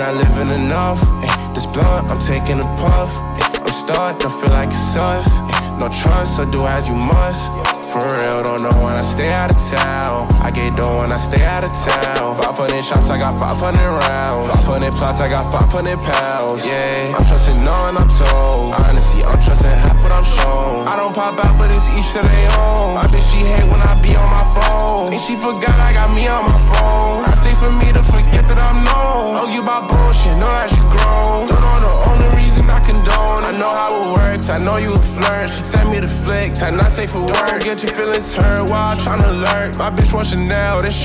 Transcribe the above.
not living enough. This blunt, I'm taking a puff. I'm stuck, don't feel like it's us. No trust, so do as you must. For real, don't know when I stay out of town. I get dough when I stay out of town. 500 shots, I got 500 rounds. 500 plots, I got 500 pounds. Yeah, I'm trusting knowing I'm told. Honestly, I'm trusting half what I'm shown. I don't pop out, but it's each to their own. My bitch, she hate when I be on my phone. And she forgot I got me on my phone. I say for me to forget that I'm known. Oh, you about bullshit, know that you grown. Don't know the only reason I condone. I know how it works, I know you a flirt. She tell me to flick, time not safe for work. Get your feelings hurt while I'm tryna lurk. My bitch want Chanel, this